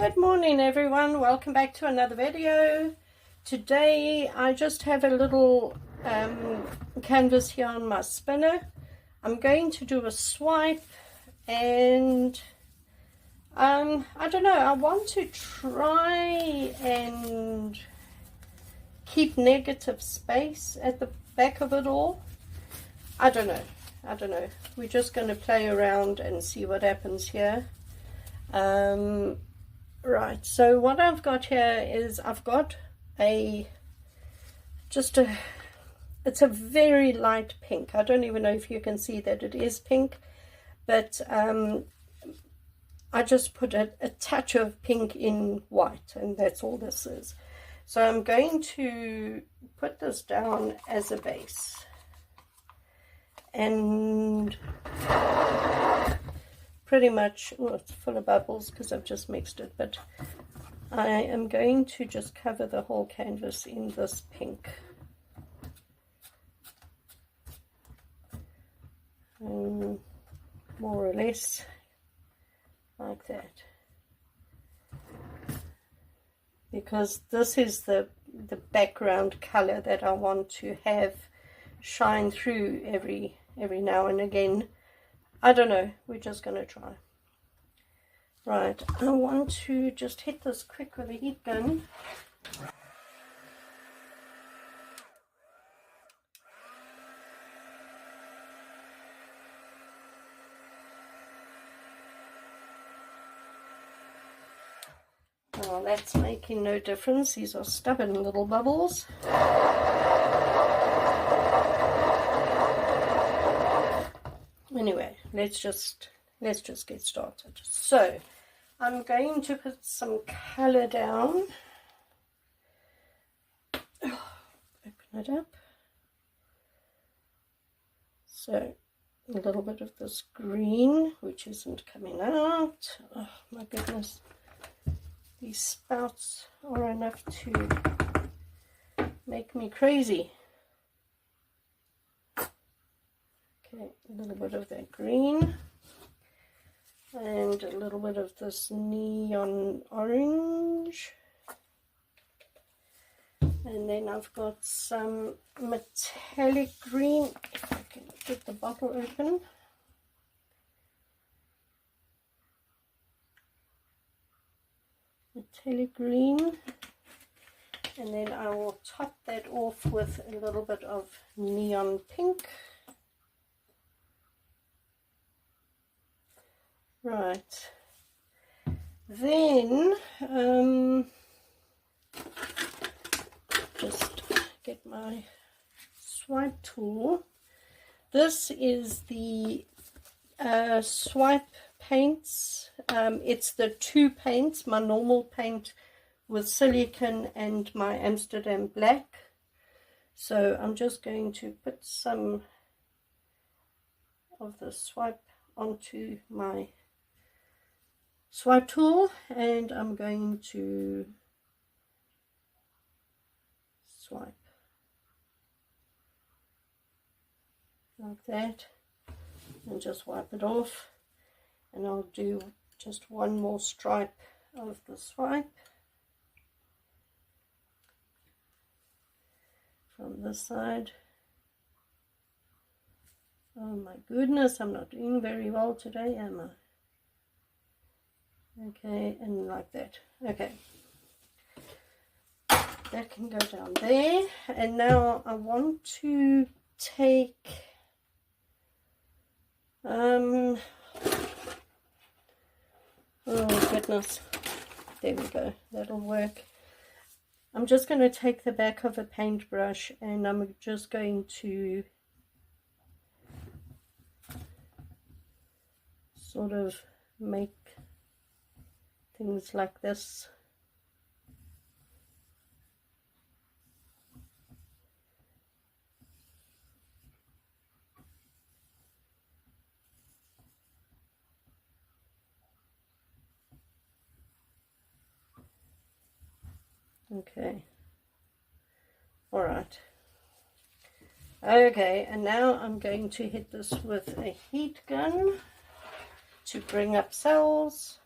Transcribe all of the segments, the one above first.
Good morning everyone, welcome back to another video. Today I just have a little canvas here on my spinner. I'm going to do a swipe and I don't know, I want to try and keep negative space at the back of it all. I don't know, we're just going to play around and see what happens here. Right, so what I've got here is I've got it's a very light pink. I don't even know if you can see that it is pink, but I just put a touch of pink in white, and that's all this is. So I'm going to put this down as a base, and pretty much, oh, it's full of bubbles because I've just mixed it, but I am going to just cover the whole canvas in this pink. And more or less like that, because this is the background color that I want to have shine through every now and again. I don't know, we're just going to try. Right, I want to just hit this quick with a heat gun. Well, that's making no difference. These are stubborn little bubbles. Anyway, let's just get started. So I'm going to put some color down. Open it up. So a little bit of this green, which isn't coming out. Oh my goodness, these spouts are enough to make me crazy. Okay, a little bit of that green and a little bit of this neon orange, and then I've got some metallic green, if I can get the bottle open. Metallic green, and then I will top that off with a little bit of neon pink. Right, then just get my swipe tool. This is the swipe paints. It's the two paints, my normal paint with silicone and my Amsterdam black. So I'm just going to put some of the swipe onto my swipe tool, and I'm going to swipe like that and just wipe it off, and I'll do just one more stripe of the swipe from this side. Oh my goodness, I'm not doing very well today, am I? Okay, and like that. Okay, that can go down there. And now I want to take oh goodness, there we go, that'll work. I'm just going to take the back of a paintbrush and I'm just going to sort of make things like this. Okay, all right. Okay, and now I'm going to hit this with a heat gun to bring up cells.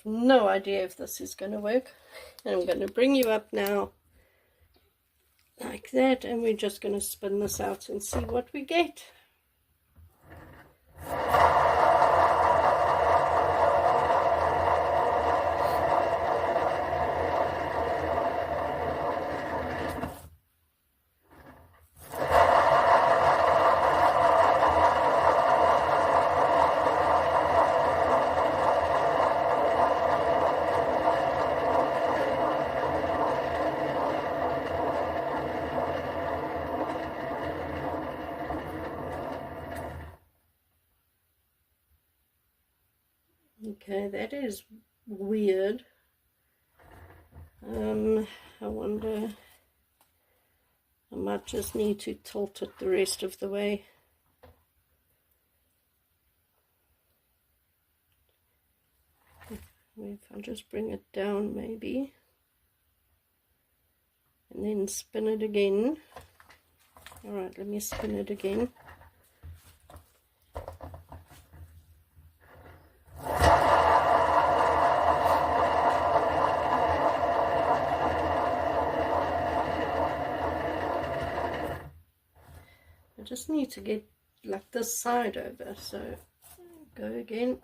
have no idea if this is going to work. And I'm going to bring you up now like that, and we're just going to spin this out and see what we get. Okay, that is weird. I wonder, I might just need to tilt it the rest of the way. If I just bring it down maybe, and then spin it again. Alright, let me spin it again. I just need to get like this side over, so go again.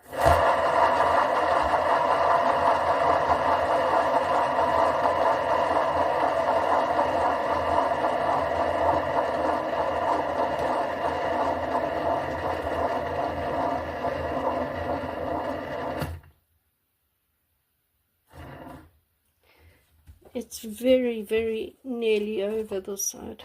It's very, very nearly over this side.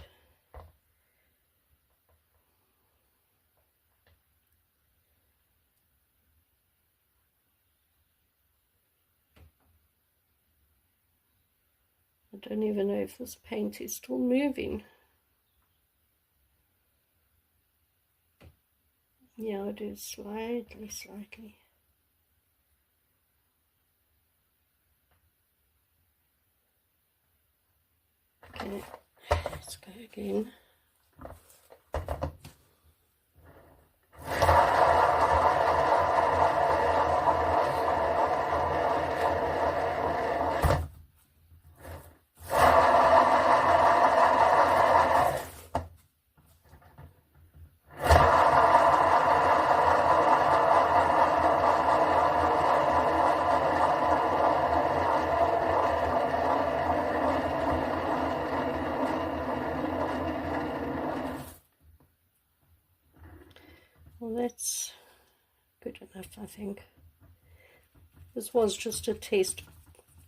I don't even know if this paint is still moving. Yeah, it is slightly. Okay, let's go again. Well, that's good enough, I think. This was just a test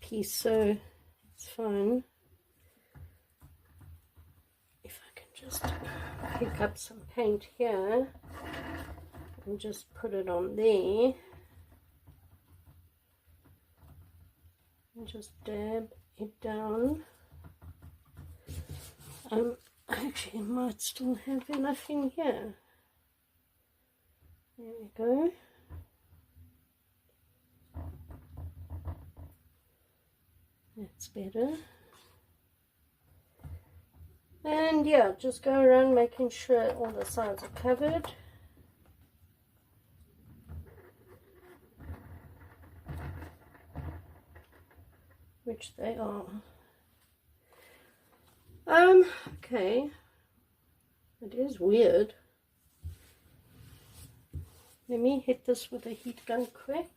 piece, so it's fine. If I can just pick up some paint here and just put it on there and just dab it down. Actually, I might still have enough in here. There we go. That's better. And yeah, just go around making sure all the sides are covered. Which they are. Okay. It is weird. Let me hit this with a heat gun quick.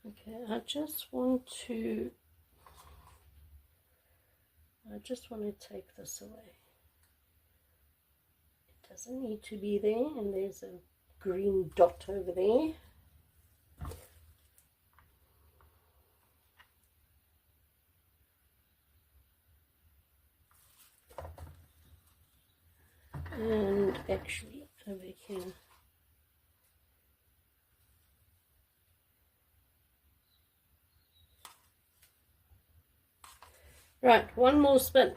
Okay, I just want to take this away. It doesn't need to be there, and there's a green dot over there. And actually over here. Right, one more spin.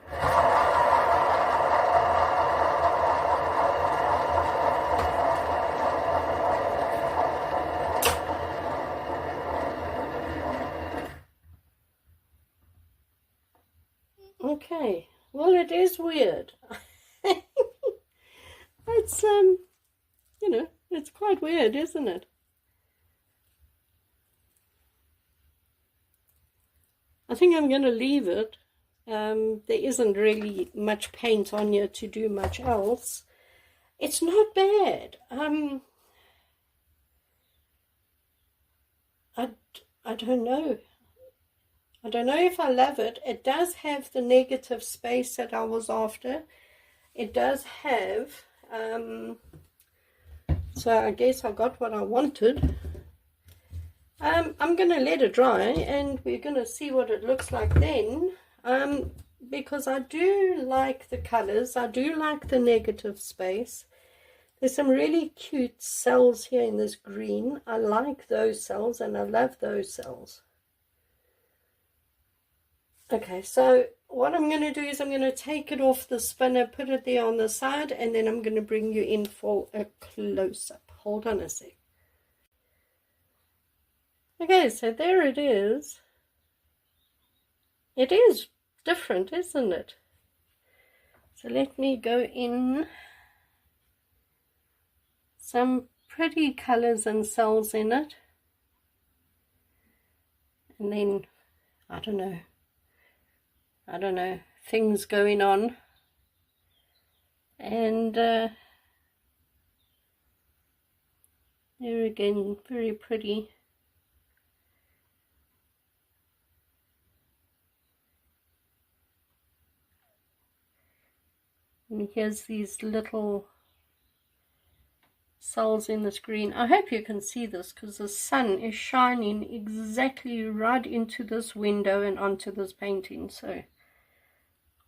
Okay, well, it is weird. It's, you know, it's quite weird, isn't it? I think I'm going to leave it. There isn't really much paint on here to do much else. It's not bad. I don't know. I don't know if I love it. It does have the negative space that I was after. It does have, so I guess I got what I wanted. I'm going to let it dry and we're going to see what it looks like then, because I do like the colors. I do like the negative space. There's some really cute cells here in this green. I like those cells and I love those cells. Okay, so what I'm going to do is I'm going to take it off the spinner, put it there on the side, and then I'm going to bring you in for a close-up. Hold on a sec. Okay, so there it is. It is different, isn't it? So let me go in. Some pretty colors and cells in it. And then, I don't know, things going on. And there again, very pretty. And here's these little cells in the screen. I hope you can see this because the sun is shining exactly right into this window and onto this painting. So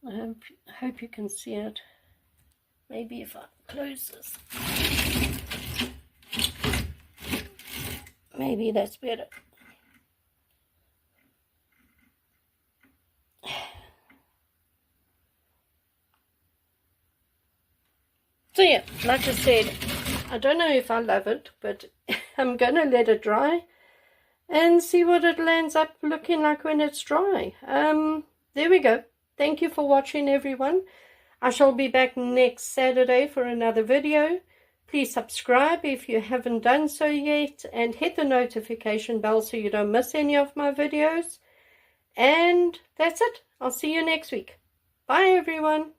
I hope you can see it. Maybe if I close this, maybe that's better. So yeah, like I said, I don't know if I love it, but I'm going to let it dry and see what it lands up looking like when it's dry. There we go. Thank you for watching, everyone. I shall be back next Saturday for another video. Please subscribe if you haven't done so yet, and hit the notification bell so you don't miss any of my videos. And that's it. I'll see you next week. Bye, everyone.